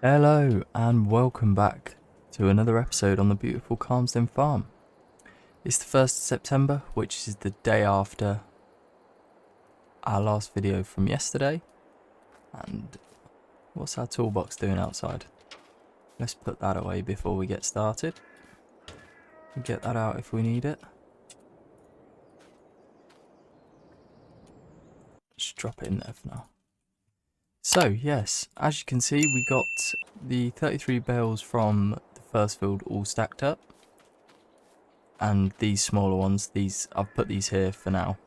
Hello and welcome back to another episode on the beautiful Calmsden farm. It's the 1st of September, which is the day after our last video from yesterday. And what's our toolbox doing outside? Let's put that away before we get started. We'll get that out if we need it. Just drop it in there for now. So yes, as you can see, we got the 33 bales from the first field all stacked up. And these smaller ones, I've put these here for now.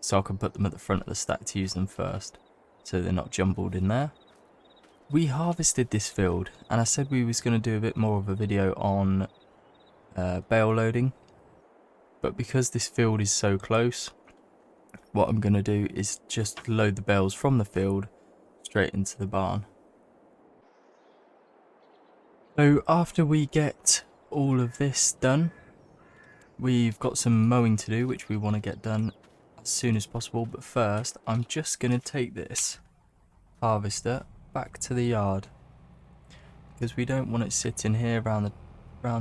So I can put them at the front of the stack to use them first. So they're not jumbled in there. We harvested this field and I said we was going to do a bit more of a video on bale loading. But because this field is so close, what I'm going to do is just load the bales from the field straight into the barn. So after we get all of this done, we've got some mowing to do, which we want to get done as soon as possible. But first, I'm just going to take this harvester back to the yard because we don't want it sitting here around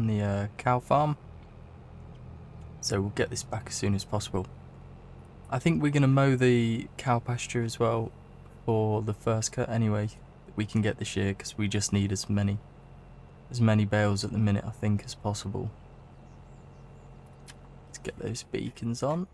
the cow farm. So we'll get this back as soon as possible. I think we're going to mow the cow pasture as well for the first cut anyway that we can get this year, because we just need as many bales at the minute I think as possible. Let's get those beacons on.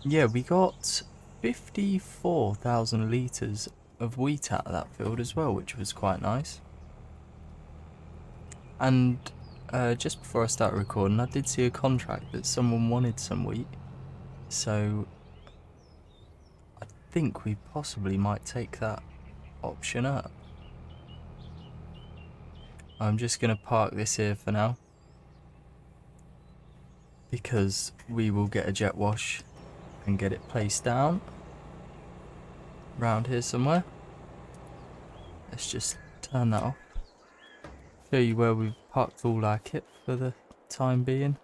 Yeah, we got 54,000 litres of wheat out of that field as well, which was quite nice. And just before I started recording, I did see a contract that someone wanted some wheat. So I think we possibly might take that option up. I'm just going to park this here for now, because we will get a jet wash and get it placed down around here somewhere. Let's just turn that off. Show you where we've parked all our kit for the time being.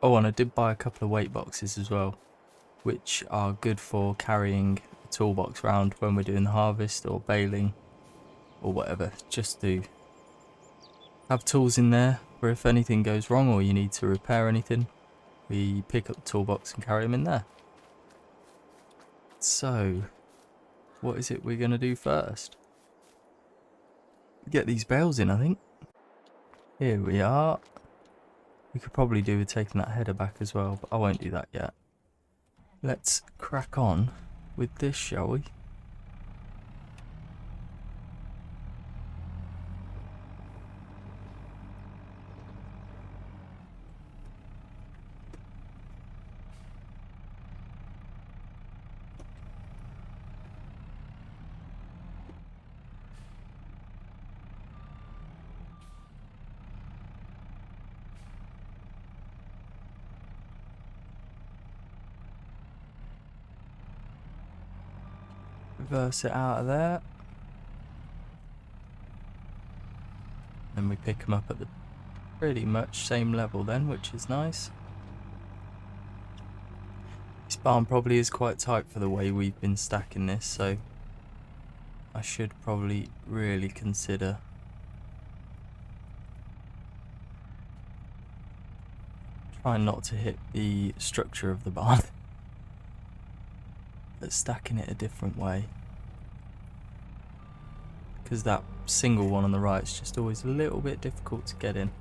Oh, and I did buy a couple of weight boxes as well, which are good for carrying the toolbox around when we're doing the harvest or baling or whatever, just to have tools in there where if anything goes wrong or you need to repair anything, we pick up the toolbox and carry them in there. So, what is it we're going to do first? Get these bales in, I think. Here we are. We could probably do with taking that header back as well, but I won't do that yet. Let's crack on with this, shall we? Reverse it out of there. Then we pick them up at the pretty much same level then, which is nice. This barn probably is quite tight for the way we've been stacking this, so I should probably really consider trying not to hit the structure of the barn, but stacking it a different way. Because that single one on the right is just always a little bit difficult to get in.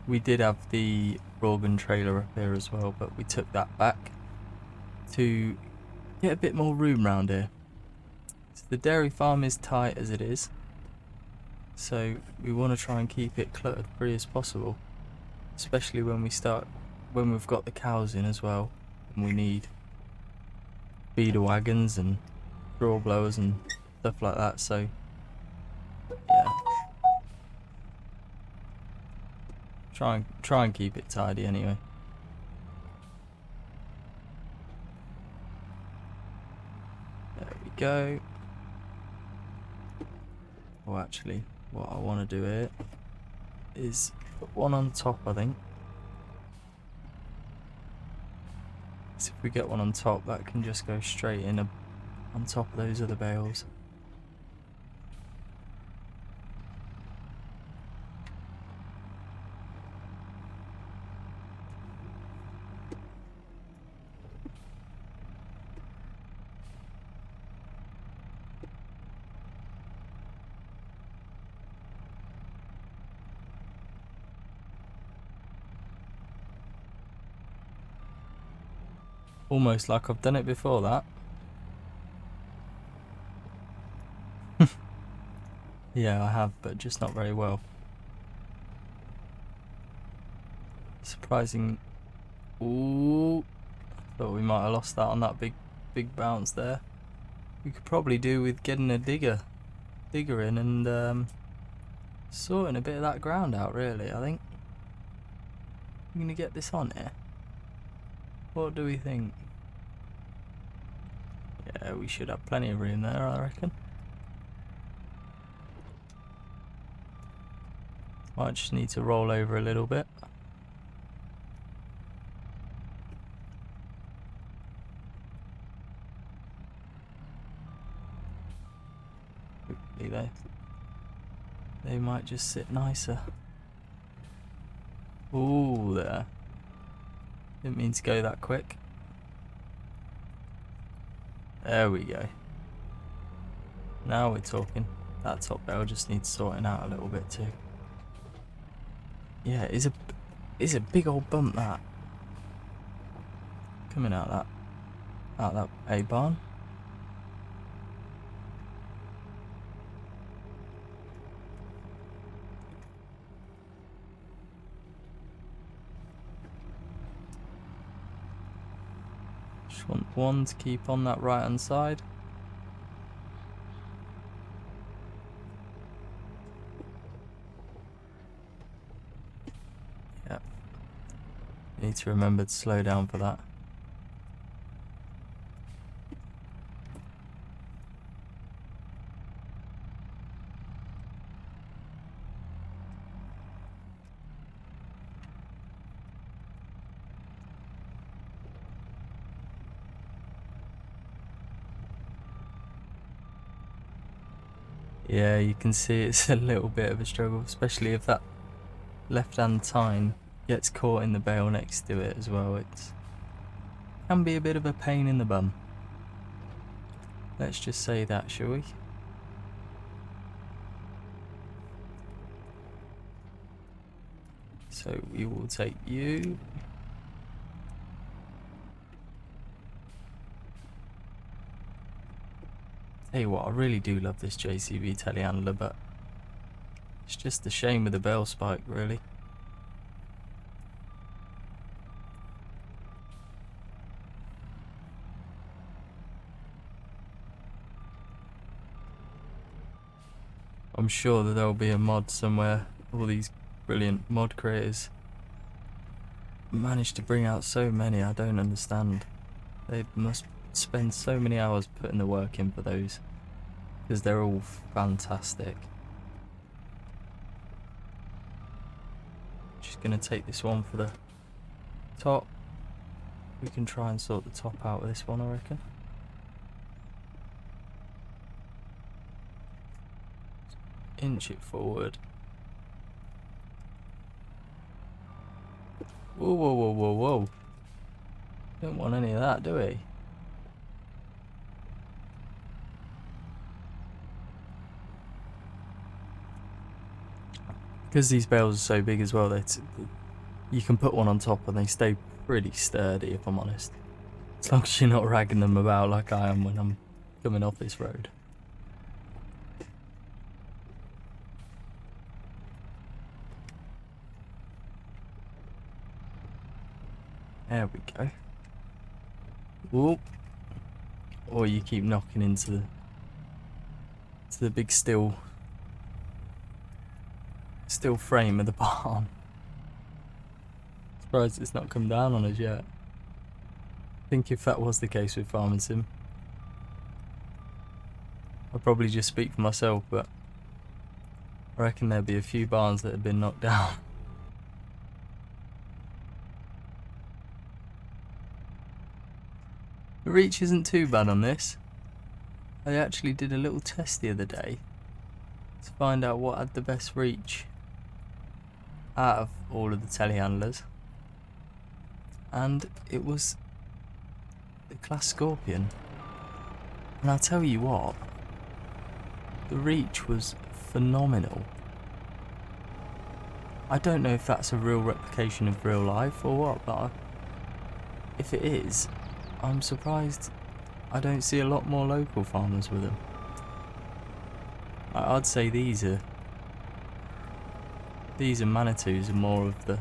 We did have the Organ trailer up here as well, but we took that back to get a bit more room around here. So the dairy farm is tight as it is, so we want to try and keep it cluttered free as possible, especially when we've got the cows in as well, and we need feeder wagons and straw blowers and stuff like that. So yeah, try and keep it tidy anyway. There we go. Oh, actually, what I want to do here is put one on top, I think. So if we get one on top, that can just go straight in on top of those other bales. Almost like I've done it before that. Yeah, I have, but just not very well. Surprising. Ooh, thought we might have lost that on that big bounce there. We could probably do with getting a digger in and sorting a bit of that ground out, really, I think. I'm gonna get this on here. What do we think? Yeah, we should have plenty of room there, I reckon. Might just need to roll over a little bit. Hopefully they might just sit nicer. Ooh, there. Didn't mean to go that quick. There we go. Now we're talking. That top bale just needs sorting out a little bit too. Yeah, it is a big old bump, that. Coming out that A barn. Just want one to keep on that right hand side. Yep. Need to remember to slow down for that. Yeah, you can see it's a little bit of a struggle, especially if that left-hand tine gets caught in the bale next to it as well. It can be a bit of a pain in the bum. Let's just say that, shall we? So we will take you. Tell you what, I really do love this JCB telehandler, but it's just a shame with the bale spike, really. I'm sure that there'll be a mod somewhere. All these brilliant mod creators manage to bring out so many, I don't understand. They must spend so many hours putting the work in for those, because they're all fantastic. Just gonna take this one for the top. We can try and sort the top out with this one, I reckon. Inch it forward. Whoa, whoa, whoa, whoa, whoa. Don't want any of that, do we? Because these bales are so big as well, you can put one on top and they stay pretty sturdy, if I'm honest. As long as you're not ragging them about like I am when I'm coming off this road. There we go. Whoop. Or you keep knocking into the big steel frame of the barn. Surprised it's not come down on us yet. I think if that was the case with Farming Sim, I'd probably just speak for myself, but I reckon there'll be a few barns that have been knocked down. The reach isn't too bad on this. I actually did a little test the other day to find out what had the best reach out of all of the telehandlers, and it was the Class Scorpion. And I'll tell you what, the reach was phenomenal. I don't know if that's a real replication of real life or what, but if it is, I'm surprised I don't see a lot more local farmers with them. I'd say these are Manitous are more of the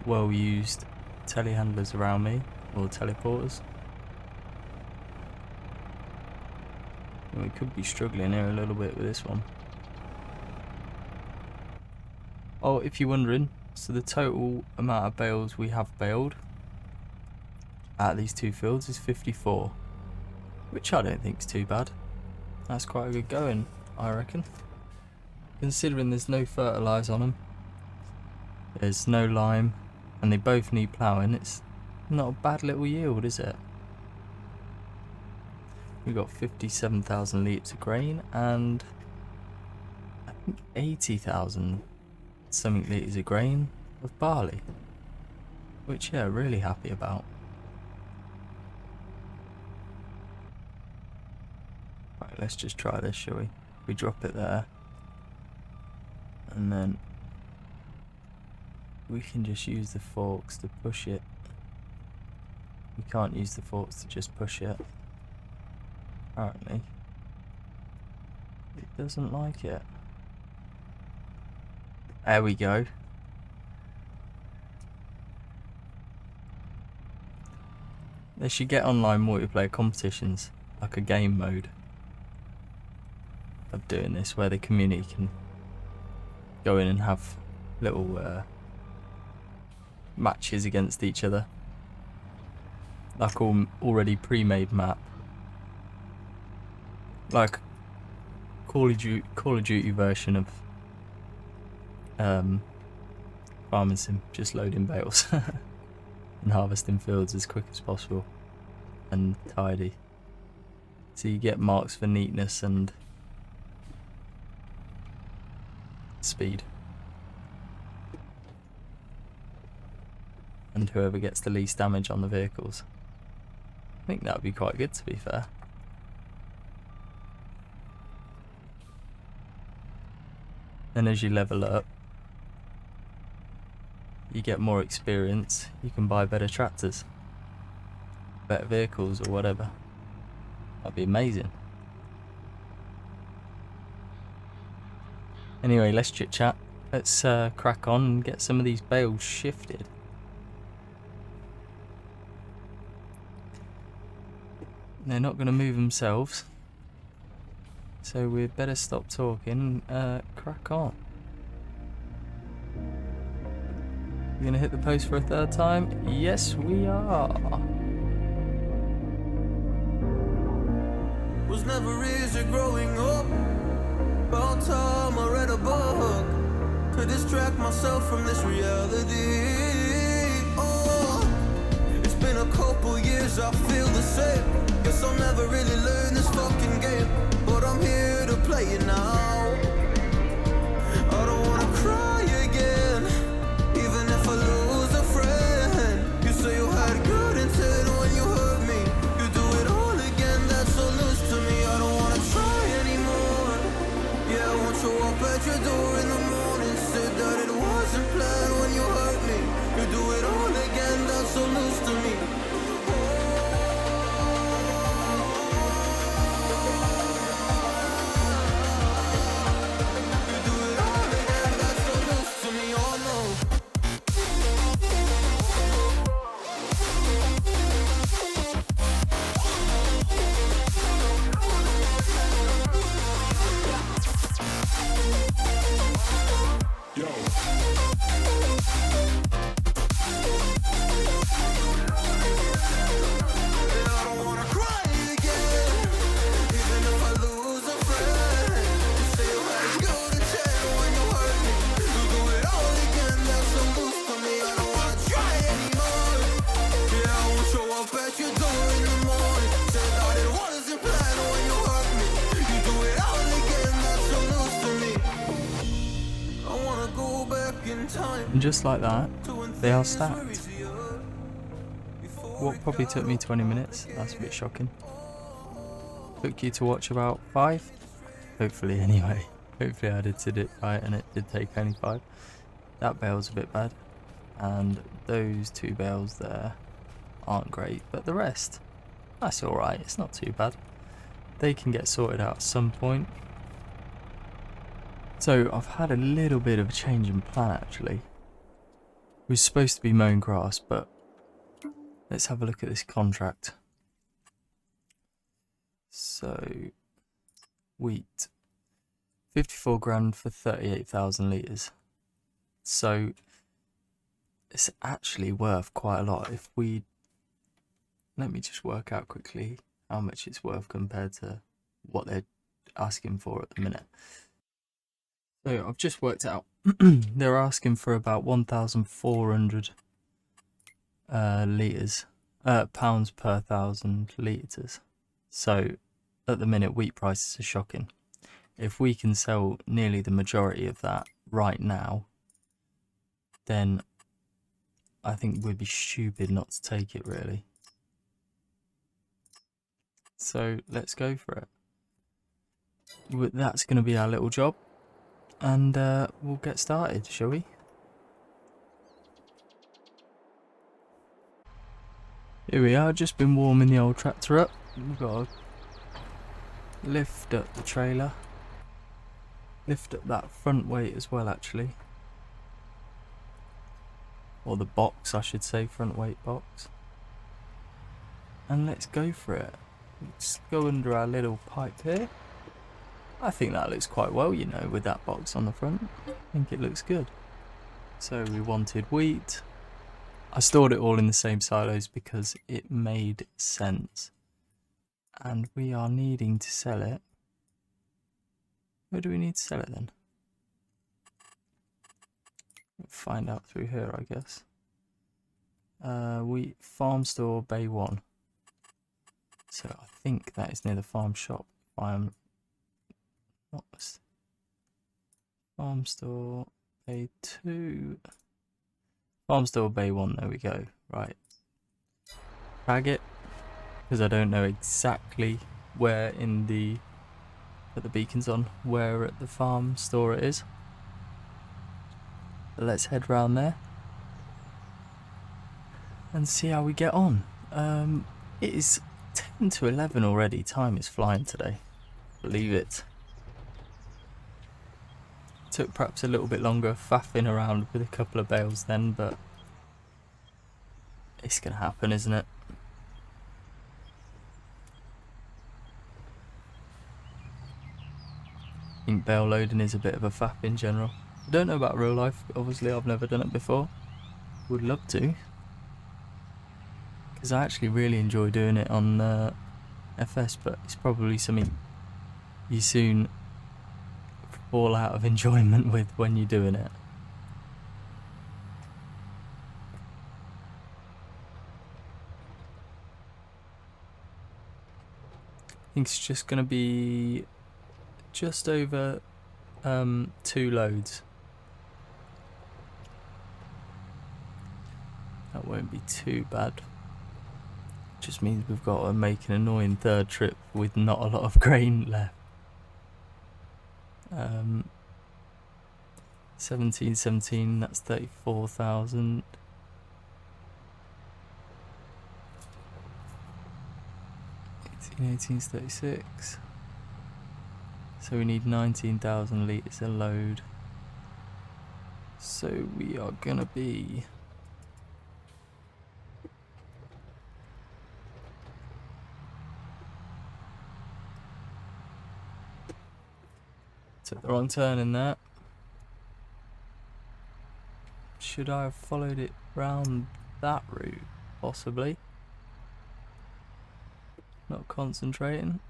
well-used telehandlers around me, or teleporters. We could be struggling here a little bit with this one. Oh, if you're wondering, so the total amount of bales we have baled out of these two fields is 54, which I don't think is too bad. That's quite a good going, I reckon. Considering there's no fertiliser on them, there's no lime, and they both need ploughing, it's not a bad little yield, is it? We've got 57,000 litres of grain and I think 80,000 something litres of grain of barley, which yeah, really happy about. Right, let's just try this, shall we? We drop it there, and then we can just use the forks to push it. We can't use the forks to just push it. Apparently, it doesn't like it. There we go. They should get online multiplayer competitions, like a game mode of doing this, where the community can go in and have little matches against each other, like already pre-made map, like Call of Duty version of farming sim, just loading bales and harvesting fields as quick as possible and tidy, so you get marks for neatness and speed, and whoever gets the least damage on the vehicles. I think that would be quite good, to be fair. Then as you level up, you get more experience, you can buy better tractors, better vehicles or whatever. That'd be amazing. Anyway, let's chit chat. Let's crack on and get some of these bales shifted. They're not going to move themselves, so we'd better stop talking and crack on. We're going to hit the post for a third time? Yes, we are. Was never easy growing up. About time I read a book to distract myself from this reality. Oh, it's been a couple years, I feel the same. Guess I'll never really learn this fucking game, but I'm here to play it now. I don't wanna cry again, even if I lose a friend. You say you had good intent when you hurt me. You do it all again, that's so loose to me. I don't wanna try anymore. Yeah, I won't show up at your door in the morning. Said that it wasn't planned when you hurt me. You do it all again, that's so loose to me. And just like that, they are stacked. What probably took me 20 minutes, that's a bit shocking. Took you to watch about 5? Hopefully anyway. Hopefully I did it right and it did take only 5. That bale's a bit bad. And those 2 bales there aren't great, but the rest, that's alright, it's not too bad. They can get sorted out at some point. So I've had a little bit of a change in plan actually. We're supposed to be mowing grass, but let's have a look at this contract. So, wheat, 54 grand for 38,000 litres. So, it's actually worth quite a lot if we... Let me just work out quickly how much it's worth compared to what they're asking for at the minute. So, I've just worked out. They're asking for about 1,400 litres, pounds per 1,000 litres. So, at the minute, wheat prices are shocking. If we can sell nearly the majority of that right now, then I think we'd be stupid not to take it, really. So, let's go for it. That's going to be our little job. And we'll get started, shall we? Here we are, just been warming the old tractor up. We've got to lift up the trailer. Lift up that front weight as well, actually. Or the box, I should say, front weight box. And let's go for it. Let's go under our little pipe here. I think that looks quite well, you know, with that box on the front. I think it looks good. So we wanted wheat. I stored it all in the same silos because it made sense. And we are needing to sell it. Where do we need to sell it then? We'll find out through here, I guess. Wheat farm store bay 1. So I think that is near the farm shop. Farm store bay 2. Farm store bay 1, there we go. Right. Tag it. Because I don't know exactly where in the... Put the beacons on. Where at the farm store it is. But let's head round there. And see how we get on. It is 10 to 11 already. Time is flying today. Believe it. Took perhaps a little bit longer faffing around with a couple of bales then, but it's going to happen, isn't it? I think bale loading is a bit of a faff in general. I don't know about real life, obviously I've never done it before. Would love to. Because I actually really enjoy doing it on FS, but it's probably something you soon fall out of enjoyment with when you're doing it. I think it's just going to be just over 2 loads. That won't be too bad. Just means we've got to make an annoying 3rd trip with not a lot of grain left. 17, that's 34,000. 18 is 36. So we need 19,000 litres a load. So we are gonna be took the wrong turn in that. Should I have followed it round that route? Possibly. Not concentrating.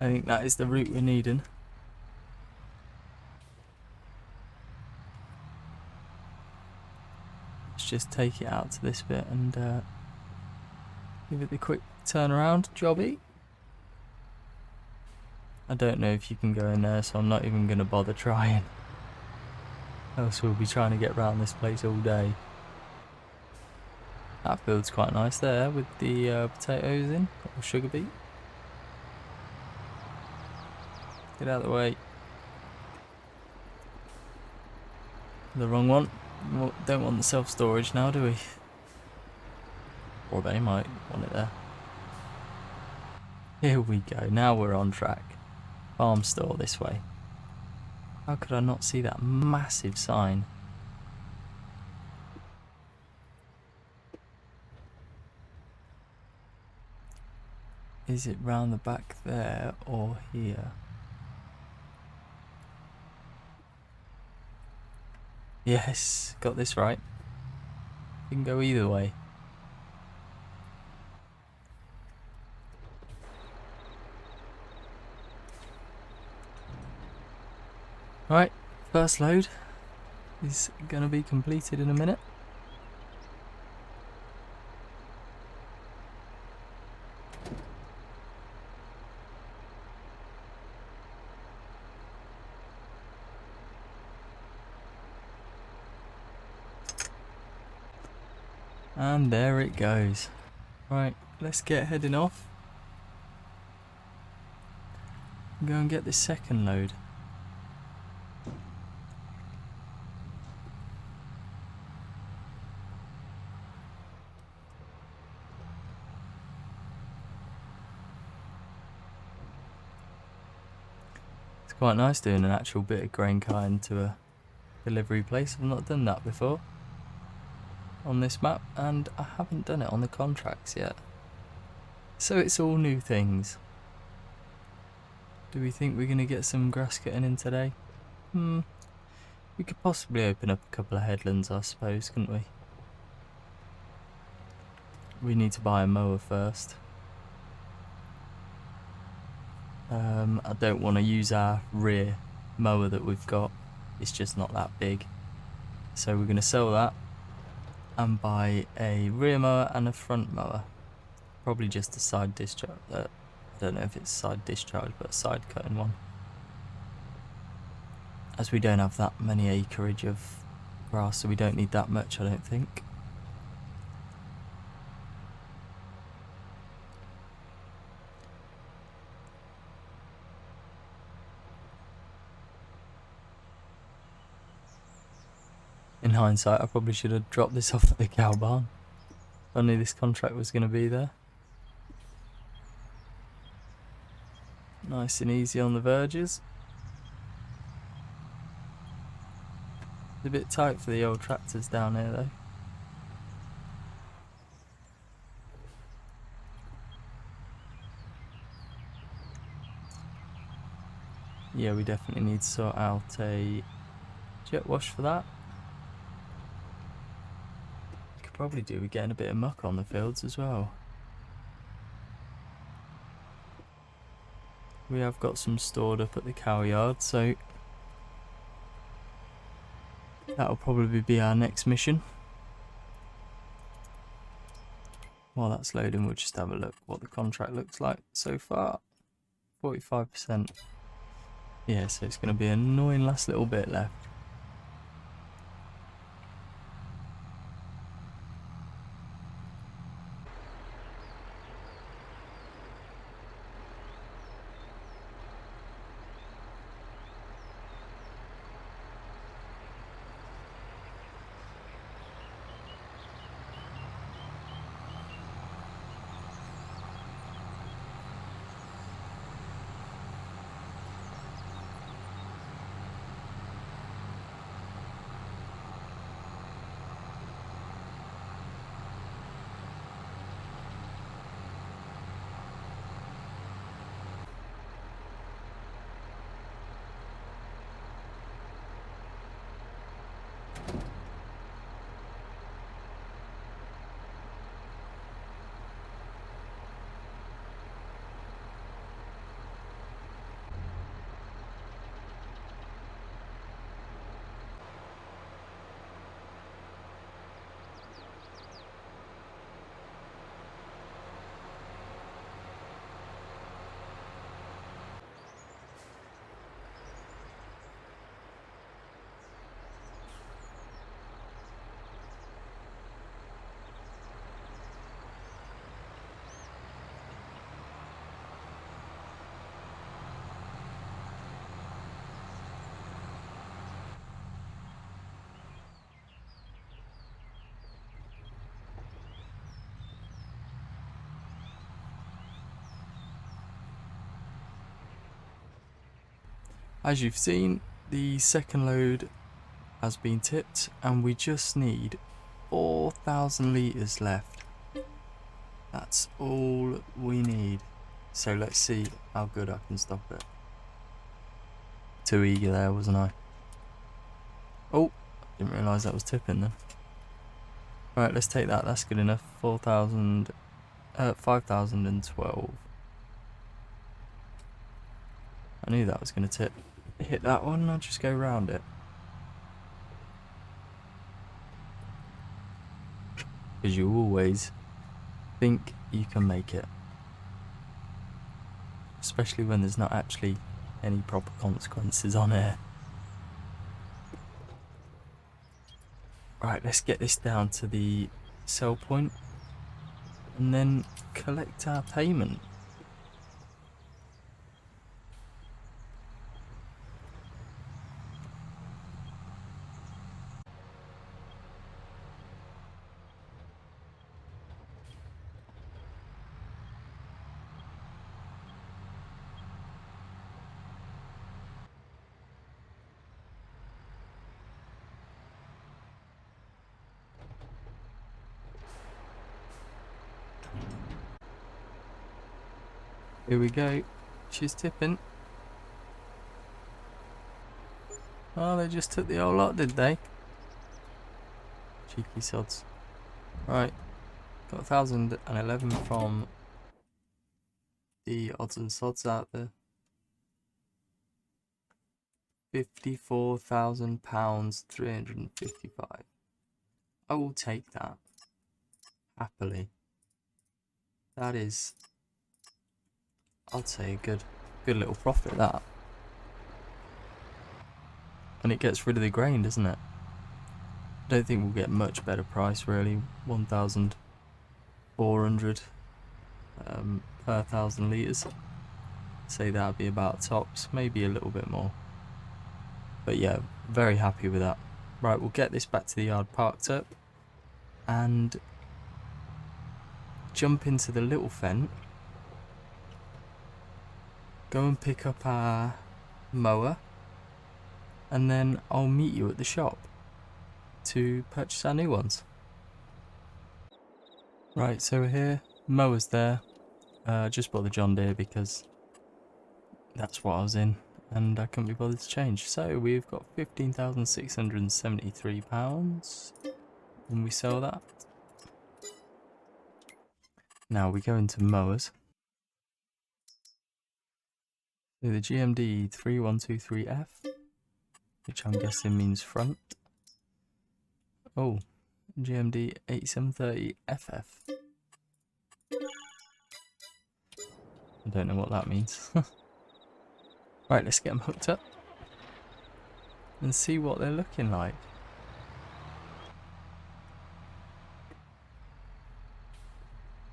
I think that is the route we're needing. Let's just take it out to this bit and give it the quick turnaround jobby. I don't know if you can go in there, so I'm not even going to bother trying. else we'll be trying to get round this place all day. That field's quite nice there with the potatoes in, or sugar beet. Get out of the way. The wrong one. Don't want the self-storage now, do we? Or they might want it there. Here we go, now we're on track. Farm store this way. How could I not see that massive sign? Is it round the back there or here? Yes, got this right. You can go either way. Right, first load is going to be completed in a minute. And there it goes. Right, let's get heading off. Go and get this second load. It's quite nice doing an actual bit of grain carting to a delivery place. I've not done that before on this map, and I haven't done it on the Contracts yet. So it's all new things. Do we think we're going to get some grass cutting in today? We could possibly open up a couple of headlands, I suppose, couldn't we? We need to buy a mower first. I don't want to use our rear mower that we've got. It's just not that big. So we're going to sell that and buy a rear mower and a front mower. Probably just a side discharge. I don't know if it's side discharge, but a side cutting one. As we don't have that many acreage of grass, so we don't need that much, I don't think. In hindsight, I probably should have dropped this off at the cow barn. If I knew this Contract was going to be there. Nice and easy on the verges. It's a bit tight for the old tractors down here though. Yeah, we definitely need to sort out a jet wash for that. Could probably do with getting a bit of muck on the fields as well. We have got some stored up at the cow yard, so that'll probably be our next mission. While that's loading, we'll just have a look what the Contract looks like so far. 45%. Yeah, so it's going to be an annoying last little bit left. As you've seen, the second load has been tipped and we just need 4,000 litres left. That's all we need. So let's see how good I can stop it. Too eager there, wasn't I? Oh, didn't realise that was tipping then. Right, let's take that. That's good enough. 5,012. I knew that was going to tip. Hit that one and I'll just go round it. Because you always think you can make it. Especially when there's not actually any proper consequences on here. Right, let's get this down to the sell point and then collect our payment. Here we go. She's tipping. Oh, they just took the whole lot, did they? Cheeky sods. Right. Got 1,011 from the odds and sods out there. £54,000, 355. I will take that. Happily. That is, I'd say, a good little profit, that. And it gets rid of the grain, doesn't it? I don't think we'll get much better price, really. 1,400 per 1,000 litres. Say that'd be about tops, maybe a little bit more. But yeah, very happy with that. Right, we'll get this back to the yard parked up and jump into the little fen. Go and pick up our mower. And then I'll meet you at the shop to purchase our new ones. Right, so we're here. Mower's there. Just bought the John Deere because that's what I was in and I couldn't be bothered to change. So we've got £15,673 when we sell that. Now we go into mowers. So the GMD 3123F, which I'm guessing means front. Oh, GMD 8730FF. I don't know what that means. Right, let's get them hooked up and see what they're looking like.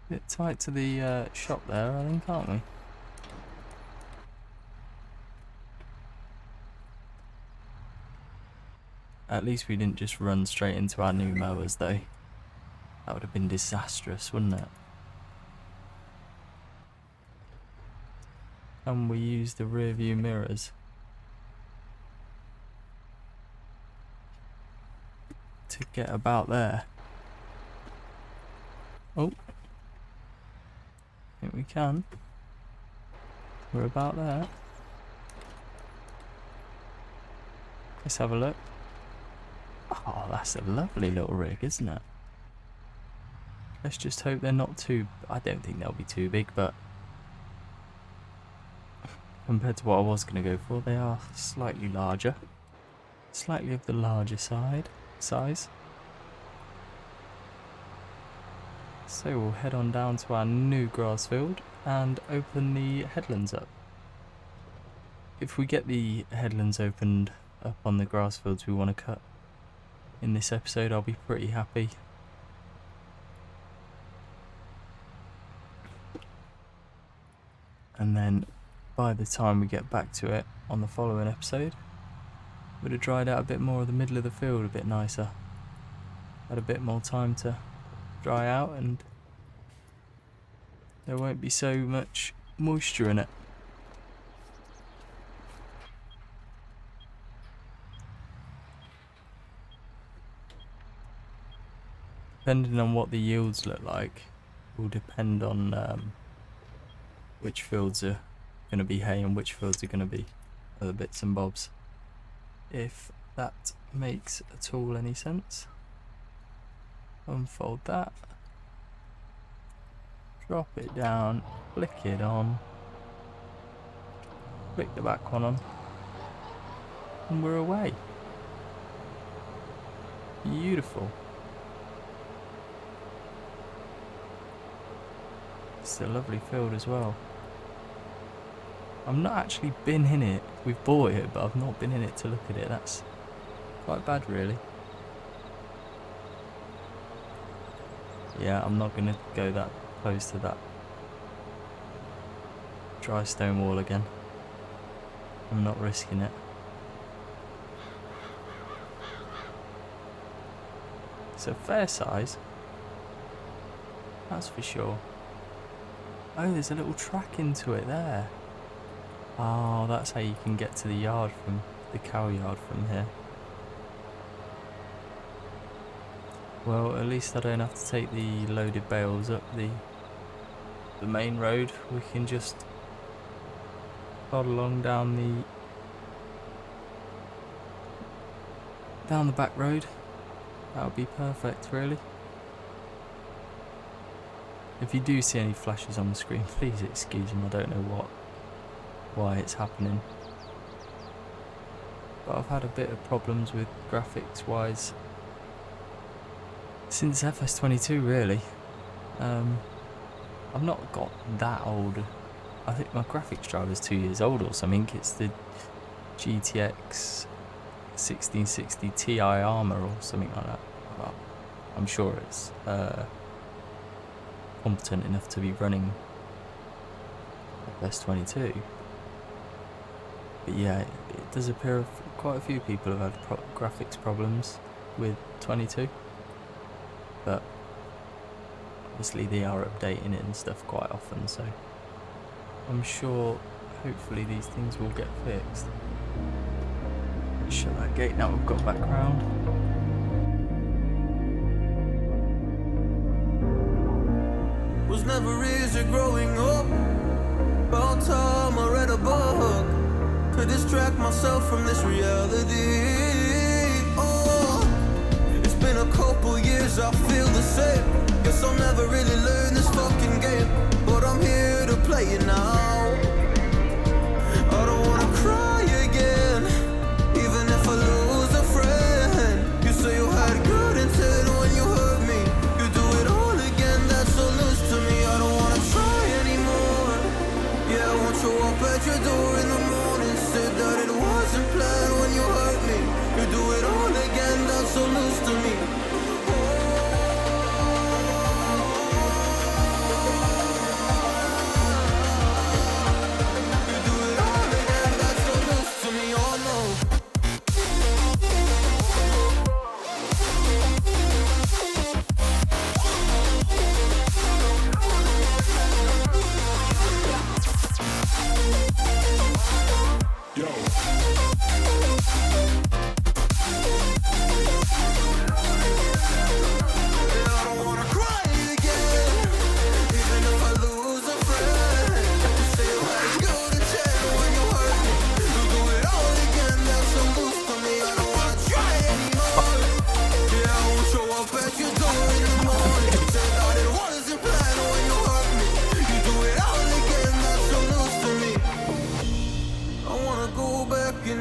Bit tight to the shop there, I think, aren't we? At least we didn't just run straight into our new mowers, though. That would have been disastrous, wouldn't it? And we use the rear view mirrors to get about there. Oh, I think we can. We're about there. Let's have a look. Oh, that's a lovely little rig, isn't it? Let's just hope they're not too... I don't think they'll be too big, but compared to what I was going to go for, they are slightly larger. Slightly of the larger size. So we'll head on down to our new grass field and open the headlands up. If we get the headlands opened up on the grass fields we want to cut in this episode, I'll be pretty happy. And then by the time we get back to it on the following episode, would have dried out a bit more of the middle of the field, a bit nicer. Had a bit more time to dry out and there won't be so much moisture in it. depending on what the yields look like, will depend on which fields are going to be hay and which fields are going to be other bits and bobs. If that makes at all any sense. Unfold that. Drop it down, flick it on, flick the back one on, and we're away. Beautiful. It's a lovely field as well. I've not actually been in it. We've bought it, but I've not been in it to look at it. That's quite bad, really. Yeah, I'm not going to go that close to that dry stone wall again. I'm not risking it. It's a fair size, that's for sure. Oh, there's a little track into it there. Oh, that's how you can get to the yard from the cow yard from here. Well, at least I don't have to take the loaded bales up the main road. We can just plod along down the back road. That would be perfect, really. If you do see any flashes on the screen, please excuse them. I don't know why it's happening. But I've had a bit of problems with graphics wise since FS22, really. I've not got that old. I think my graphics driver is 2 years old or something. It's the GTX 1660 Ti Armor or something like that. Well, I'm sure it's competent enough to be running FS22. But yeah, it does appear quite a few people have had graphics problems with 22. But obviously they are updating it and stuff quite often, so I'm sure hopefully these things will get fixed. Shut that gate now we've got background. Was never easy growing up. About time I read a book to distract myself from this reality. It's been a couple years, I feel the same. Guess I'll never really learn this fucking game, but I'm here to play it now. I don't wanna cry again, even if I lose a friend. You say you had good intent when you hurt me. You do it all again, that's so loose to me. I don't wanna try anymore. Yeah, I won't show up at your door in the morning. Said that it wasn't planned when you hurt me. You do it all again, that's so loose to me.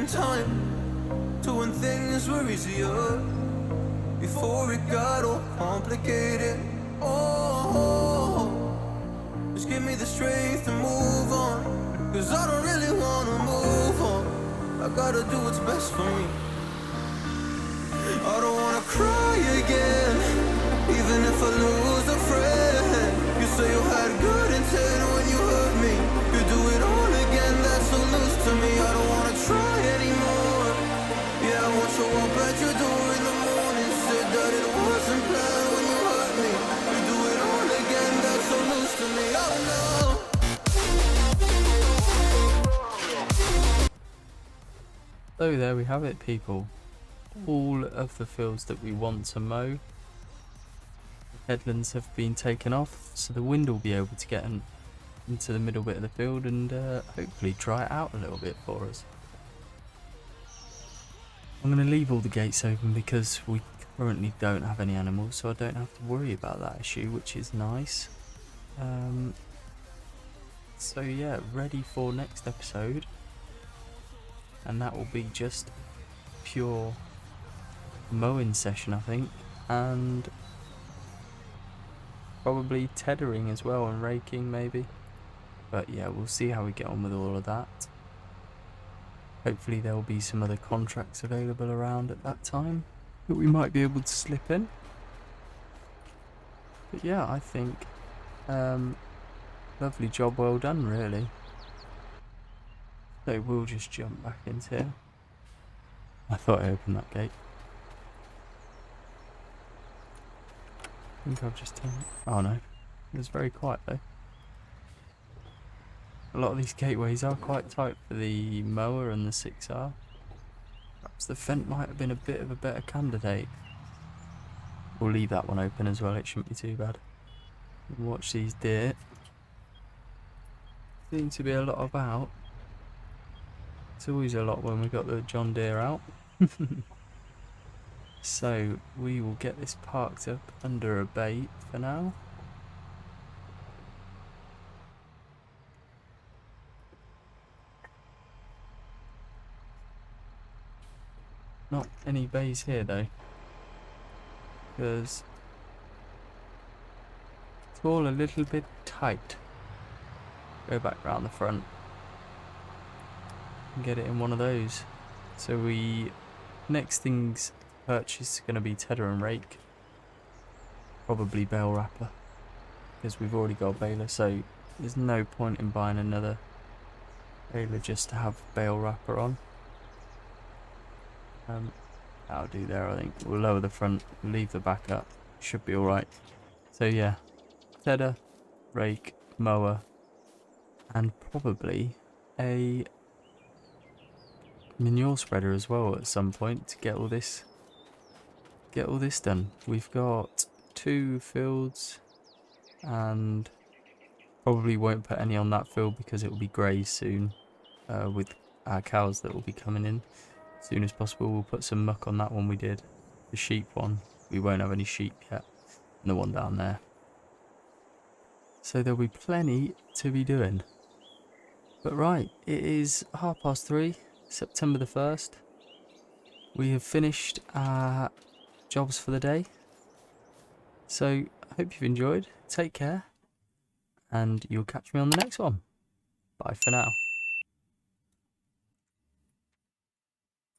Time to when things were easier, before it got all complicated. Just give me the strength to move on, cause I don't really wanna move on. I gotta do what's best for me. I don't wanna cry again, even if I lose a friend. You say you had good intent when you hurt me. You do it all again, that's so loose to me. I don't wanna try anymore. Yeah, I won't show up at your door in the morning. Said that it wasn't planned when you hurt me. You do it all again, that's so loose to me. I don't know. So there we have it, people. All of the fields that we want to mow headlands have been taken off, so the wind will be able to get into the middle bit of the field and hopefully dry it out a little bit for us. I'm going to leave all the gates open because we currently don't have any animals, so I don't have to worry about that issue, which is nice. So yeah, ready for next episode, and that will be just pure mowing session, I think, and probably tethering as well and raking maybe. But yeah, we'll see how we get on with all of that. Hopefully there will be some other contracts available around at that time that we might be able to slip in. But yeah, I think lovely job, well done really. So we'll just jump back into here. I thought I opened that gate. I think I've just turned it. Oh no, it was very quiet though. A lot of these gateways are quite tight for the mower and the 6R. Perhaps the Fent might have been a bit of a better candidate. We'll leave that one open as well, it shouldn't be too bad. And watch these deer. Seem to be a lot about. It's always a lot when we've got the John Deere out. So we will get this parked up under a bait for now. Not any bays here though, because it's all a little bit tight. Go back round the front and get it in one of those. So next things purchase are going to be tedder and rake, probably bale wrapper, because we've already got a baler, so there's no point in buying another baler just to have bale wrapper on. That'll do there, I think. We'll lower the front, leave the back up, should be alright. So yeah, tedder, rake, mower, and probably a manure spreader as well at some point to get all this done. We've got 2 fields and probably won't put any on that field because it will be grazed soon with our cows that will be coming in as soon as possible. We'll put some muck on that one we did, the sheep one. We won't have any sheep yet, and the one down there. So there'll be plenty to be doing. But right, it is 3:30, September the 1st. We have finished our jobs for the day. So I hope you've enjoyed. Take care, and you'll catch me on the next one. Bye for now.